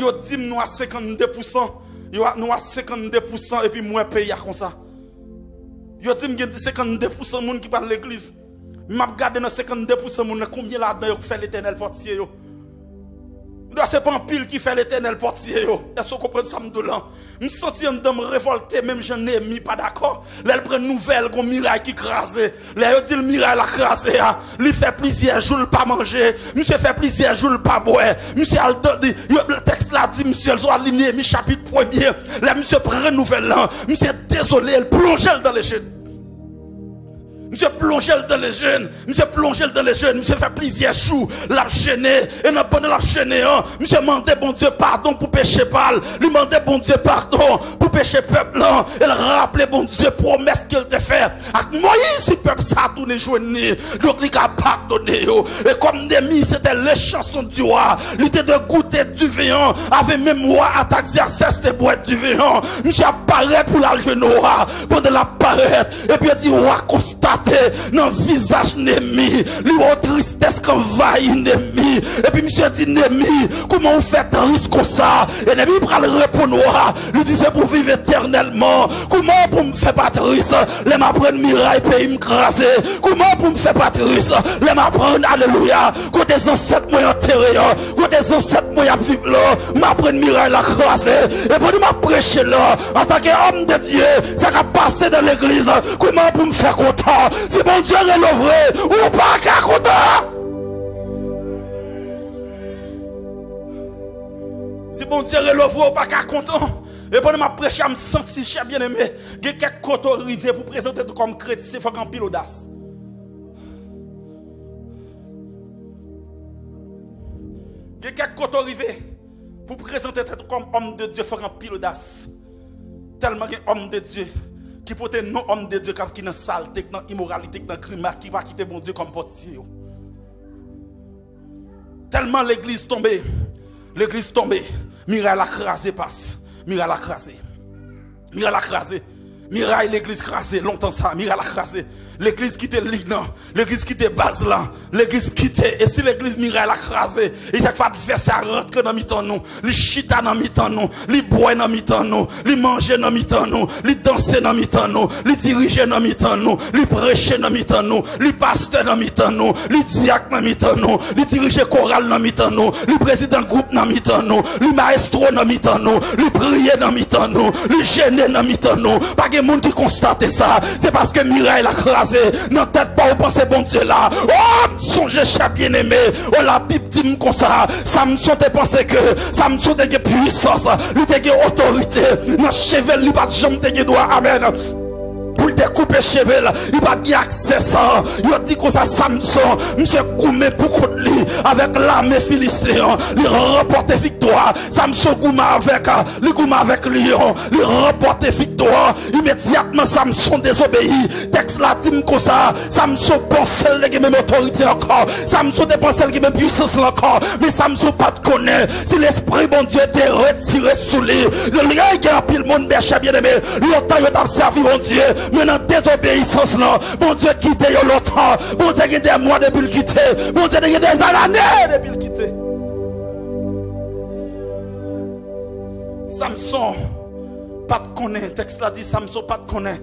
Yo dit nous à 52%, yo nous à 52% et puis moi paye comme ça. Yo dit m'gen 52% moun qui parle l'église. M'a regardé dans 52% moun combien là-dedans yo fait l'Éternel portier yo. C'est pas un pile qui fait l'Éternel portier yo. Est-ce que vous comprenez ça m'doulan? Me senti en me révolter même j'en ai mis pas d'accord. Là elle prend nouvelle qu'on miraille qui crasé. Là yo dit le miraille la crasé a. Lui fait plusieurs jours pas manger, monsieur fait plusieurs jours pas boire. Monsieur dit le texte là dit monsieur ils ont aligné mi chapitre 1er. Là monsieur prend nouvelle là. Monsieur désolé, elle plonge dans les jeunes. Monsieur plongé dans les jeunes, monsieur plongé dans les jeunes, monsieur fait plusieurs choux, l'a chaîné, et dans pendant l'a chaîné, monsieur demandait bon Dieu pardon pour pécher pâle, lui demandait bon Dieu pardon pour pécher peuple là, elle rappelait bon Dieu promesse qu'il te fait. Avec Moïse, si peuple ça tous les jours, donc il a pardonné, et comme Némi, c'était les chansons du roi, il était de goûter du vin, avec même roi à t'exercer de boire du vin, monsieur apparaît pour la jeune roi, pendant la paraître, et puis il dit roi constate dans le visage Némi, lui a tristesse qu'envahit Némi. Et puis monsieur dit Némi, comment vous faites risque comme ça? Et Némi prend le répondre, lui dit c'est pour vivre éternellement. Comment pour me faire pas triste? Les m'apprendre miraille pays me craser. Comment pour me faire pas triste? Les m'apprendre alléluia. Quand des ancêtres moi enterrés, quand des ancêtres moi vivre là, m'apprendre miraille la craser. Et pour m'a prêcher là, en tant qu'homme de Dieu, ça va passer dans l'église. Comment pour me faire content? Si bon Dieu est l'ouvré, ou pas qu'à content. Si bon Dieu est l'ouvré, ou pas qu'à content. Et pendant ma prêche, je me sens cher bien aimé. Il y a quelques côtés arrivés pour présenter comme chrétien, il faut qu'on pile audace. Il y a quelques côtés arrivés pour présenter comme homme de Dieu, il faut qu'on pile audace. Tellement qu'il y a homme de Dieu qui peut être non homme de Dieu qui est dans saleté, dans immoralité, dans crime, qui va quitter bon Dieu comme portier. Tellement l'église tombée, Miraille a crasé passe, Miraille a crasé, Miraille a crasé, Miraille l'église crasée, longtemps ça, Miraille a crasé. L'église qui était lignant, l'église qui était base là, l'église qui était, et si l'église Miraille a crasé, et chaque fois adversaire rentre dans mi-temps nous, les chita dans mi-temps nous, les boire dans mi-temps nous, les manger dans mi-temps nous, les danser dans mi-temps nous, les diriger dans mi-temps nous, les prêcher dans mi-temps nous, les pasteurs dans mi-temps nous, les diacres dans mi-temps nous, les diriger chorale dans mi-temps nous, les présidents groupe dans mi-temps nous, les maestros dans mi-temps nous, les prier dans mi-temps nous, les gêner dans mi-temps nous, pas de monde qui constate ça, c'est parce que Miraille a crasé. Non, tête pas, vous pensez bon Dieu là. Oh, songez, cher bien-aimé. Oh, la Bible dit comme ça. Samson te pensé que Samson te puissance, lui te autorité. Dans cheveux, lui pas de jambe te doigt. Amen. Pour découper cheveux, il va pas accès ça. Il dit que ça Samson, monsieur Goumé pour contre lui, avec l'armée philistéen, il remporte victoire. Samson Goumé avec Lion, il remporte victoire. Immédiatement Samson désobéit. Texte là dit comme ça, Samson pense qu'il a même autorité encore. Samson pense qu'il a même puissance encore. Mais Samson pas de connaître. Si l'esprit bon Dieu était retiré sous lui, il y a un pile monde bien aimé. Longtemps il a servi mon Dieu. Mais dans désobéissance là, bon Dieu quitte longtemps, bon Dieu il y a des mois depuis le quitter, bon Dieu il y a des années depuis le quitter. Samson, pas de connaître, texte là dit Samson pas de connaître.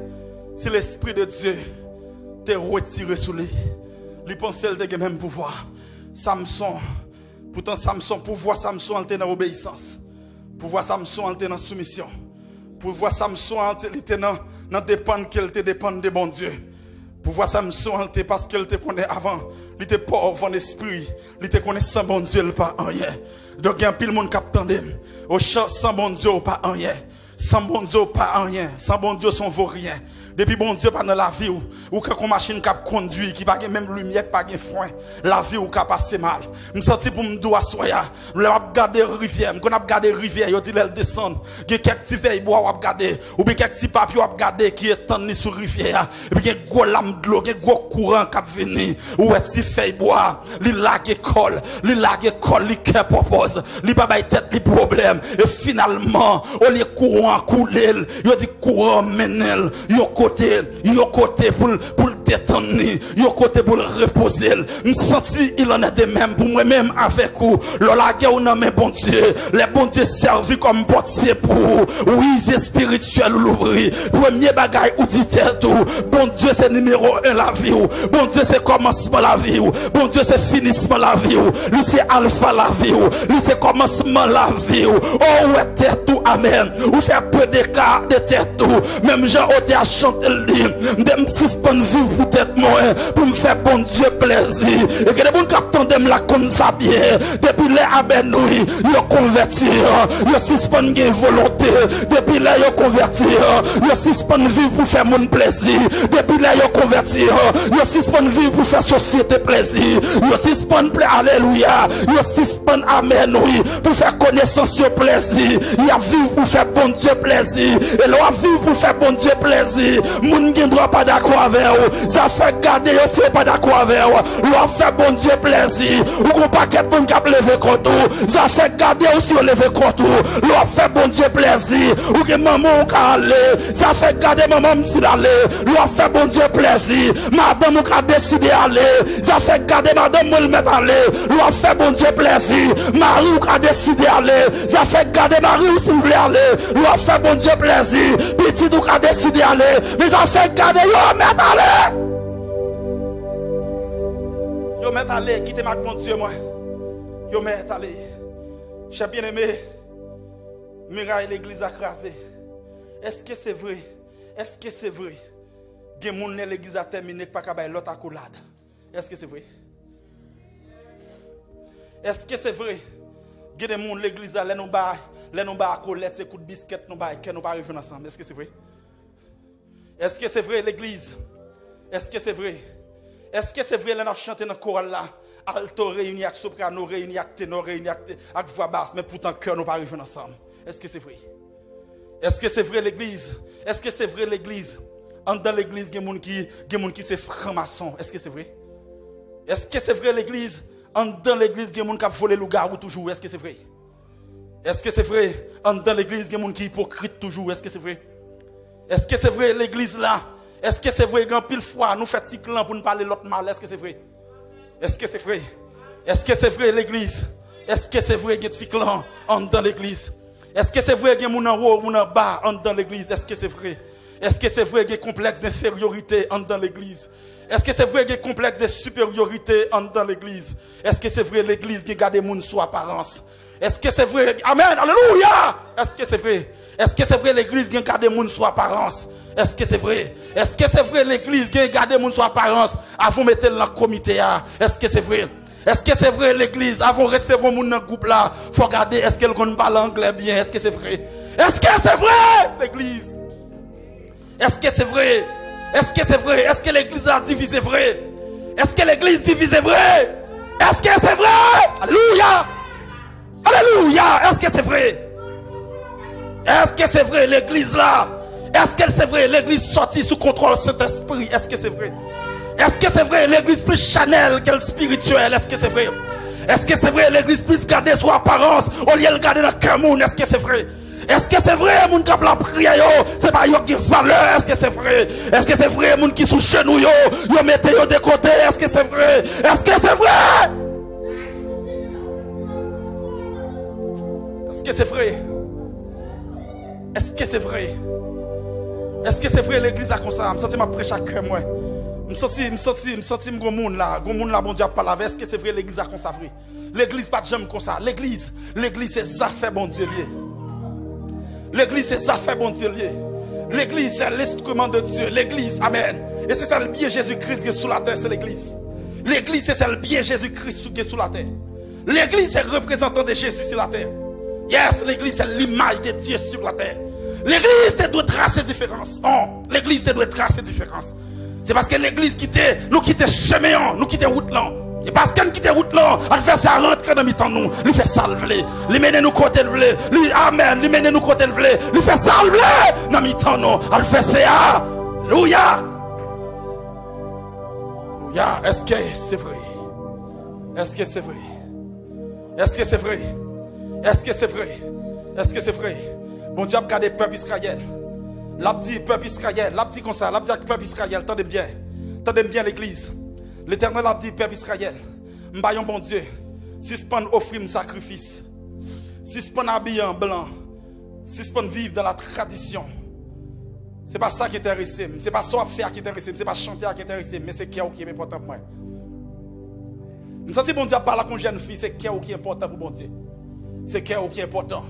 Si l'esprit de Dieu t'est retiré sous lui, il pensait qu'il a même pouvoir. Samson, pourtant Samson, pouvoir Samson était dans l'obéissance, pouvoir Samson était dans la soumission, pouvoir Samson était dans dépendre qu'elle te dépend de bon Dieu. Pour voir Samson, parce qu'elle te connaît avant. Il était pauvre en esprit. Il te connaît sans bon Dieu, il pas rien. Donc il y a un pile monde qui attendait. Au champ, sans bon Dieu, pas rien. Sans bon Dieu, pas rien. Sans bon Dieu, son vaut rien. Depuis bon Dieu pas dans la vie ou quand une machine qui conduit qui pas même lumière pas de frein la vie ou qui passe mal me senti pour me doit soya me regarder rivière me regarder rivière yo dit elle descend il y a quelques petits feuilles bois ou regarder ou bien quelques petits papiers ou regarder qui est tendu sur rivière et puis il y a gros lame de l'eau gros courant qui venir ou petit feuille bois li lague colle li qui propose li pas bay tête li problème et finalement au lieu courant couler yo dit courant menel yo côté pour côté tonni, yon côté pour le reposer. Me senti il en est de même pour moi-même avec vous. Lola guerre ou non mais bon Dieu, les bons Dieu servi comme portier pour oui, c'est spirituel l'ouvrir. Premier bagaille ou dit tout. Bon Dieu c'est numéro 1 la vie. Bon Dieu c'est commencement la vie. Bon Dieu c'est finissement la vie. Lui c'est alpha la vie. Lui c'est commencement la vie. Oh ouais terre tout amen. Ou fait peu d'écart de terre tout. Même Jean Oté a chanté le livre. M'dem suspendre vivre vous tête moi pour me faire bon Dieu plaisir. Et que les bons capteurs d'aiment la comme ça bien. Depuis les abenouilles, ils convertir. Ils suspendre volonté. Depuis là, ils convertir. Ils suspendre vivre pour faire mon plaisir. Depuis là, ils convertir. Ils suspendre vivre pour faire société plaisir. Ils suspendre alléluia. Ils suspendre amen oui pour faire connaissance sur plaisir. Ils a vivre pour faire bon Dieu plaisir. Et là, vivre pour faire bon Dieu plaisir. Moun qui ne doit pas d'accord avec vous. Ça fait garder aussi pas d'accord avec vous. Là, fait bon Dieu plaisir. Ou qu'on paquet bon cap lever contre vous. Ça fait garder aussi lever contre vous. Là, fait bon Dieu plaisir. Ou que maman ka aller, ça fait garder maman m'si d'aller. Lui fait bon Dieu plaisir. Madame ou ka décider aller, ça fait garder madame moi le mettre aller. Lui fait bon Dieu plaisir. Marie ou ka décider aller, ça fait garder Marie ou s'il veut aller. Lui fait bon Dieu plaisir. Petit ou ka décider aller, mais ça fait garder yo mettre aller. Yo mettre aller, quittez ma bon Dieu moi. Yo mettre aller. J'ai bien aimé. Muraille l'église a crasé. Est-ce que c'est vrai? Est-ce que c'est vrai? Que mon l'église a terminé pas qu'à l'autre accolade. Est-ce que c'est vrai? Est-ce que c'est vrai? Que des gens l'église a nous ba accolade c'est coup de biscuit nous ba que nous pas rejoindre ensemble. Est-ce que c'est vrai? Est-ce que c'est vrai l'église? Est-ce que c'est vrai? Est-ce que c'est vrai là nous chanter dans chorale là? Alto réuni avec soprano réuni avec ténor réuni avec voix basse mais pourtant cœur nous pas rejoindre ensemble. Est-ce que c'est vrai? Est-ce que c'est vrai l'église? Est-ce que c'est vrai l'église? Dans l'église, il y a des gens qui sont francs-maçons. Est-ce que c'est vrai? Est-ce que c'est vrai l'église? Dans l'église, il y a des gens qui volent le loup-garou toujours. Est-ce que c'est vrai? Est-ce que c'est vrai? Dans l'église, il y a des gens qui sont hypocrites toujours. Est-ce que c'est vrai? Est-ce que c'est vrai l'église là? Est-ce que c'est vrai qu'en pile fois, nous faisons ticlan pour nous parler l'autre mal? Est-ce que c'est vrai? Est-ce que c'est vrai? Est-ce que c'est vrai l'église? Est-ce que c'est vrai qu'il y a des ticlan dans l'église? Est-ce que c'est vrai qu'il y a des gens en haut, en bas dans l'église? Est-ce que c'est vrai? Est-ce que c'est vrai qu'il y a des complexes d'infériorité dans l'église? Est-ce que c'est vrai qu'il y a des complexes de supériorité dans l'église? Est-ce que c'est vrai l'église qui garde les gens sous apparence? Est-ce que c'est vrai? Amen, alléluia! Est-ce que c'est vrai? Est-ce que c'est vrai l'église qui garde les gens sous apparence? Est-ce que c'est vrai? Est-ce que c'est vrai l'église qui garde les gens sous apparence avant de mettre dans le comité? Est-ce que c'est vrai? Est-ce que c'est vrai l'église avant de recevoir mon groupe là? Il faut regarder est-ce qu'elle parle anglais bien? Est-ce que c'est vrai? Est-ce que c'est vrai l'église? Est-ce que c'est vrai? Est-ce que c'est vrai? Est-ce que l'église a divisé vrai? Est-ce que l'église divise vrai? Est-ce que c'est vrai? Alléluia! Alléluia! Est-ce que c'est vrai? Est-ce que c'est vrai l'église là? Est-ce que c'est vrai l'église sortie sous contrôle de cet esprit? Est-ce que c'est vrai? Est-ce que c'est vrai l'église plus chanel qu'elle spirituelle? Est-ce que c'est vrai? Est-ce que c'est vrai l'église plus garder son apparence au lieu de garder le cœur? Est-ce que c'est vrai? Est-ce que c'est vrai moun qui la prière c'est pas yo qui valeur? Est-ce que c'est vrai? Est-ce que c'est vrai moun qui sous genou yo mettez yo de côté? Est-ce que c'est vrai? Est-ce que c'est vrai? Est-ce que c'est vrai? Est-ce que c'est vrai? Est-ce que c'est vrai l'église a comme ça? Je sens ma prêche à cœur moi. Je sens mon monde là, bon Dieu pas laver. Est-ce que c'est vrai l'église a comme ça vrai? L'église pas jamais comme ça. L'église c'est ça fait bon Dieu lié. L'église c'est ça fait bon Dieu lié. L'église c'est l'instrument de Dieu. L'église, amen. Et c'est ça le bien Jésus-Christ qui est sous la terre, c'est l'église. L'église c'est ça le bien Jésus-Christ qui est sous la terre. L'église c'est le représentant de Jésus sur la terre. Yes, l'église c'est l'image de Dieu sur la terre. L'église doit tracer différence. Non, l'église doit tracer différence. C'est parce que l'église nous quitte chemin, nous quitte route là. Et parce qu'elle quitte route là, elle fait ça rentrer dans mi-temps nous, lui fait salver, lui mène nous côté le blé, lui amen, lui mène nous côté le blé, lui fait salver dans mi-temps nous, elle fait ça. Alléluia. Alléluia. Est-ce que c'est vrai? Est-ce que c'est vrai? Est-ce que c'est vrai? Est-ce que c'est vrai? Est-ce que c'est vrai? Bon Dieu a regardé le peuple Israël. L'a dit peuple Israël, l'a dit comme ça, l'a dit peuple Israël, attendez bien. Tendez bien l'église. L'Éternel a dit, Père Israël, m'bayon bon Dieu, si ce pas offrir un sacrifice, si ce pas habiller en blanc, si ce pas vivre dans la tradition, c'est pas ça qui intéresse, c'est pas ça faire qui intéresse, c'est pas chanter qui intéresse, mais c'est qui est important pour moi. Nous sentons bon Dieu parler à une jeune fille, c'est qui est important pour bon Dieu. C'est qui est important.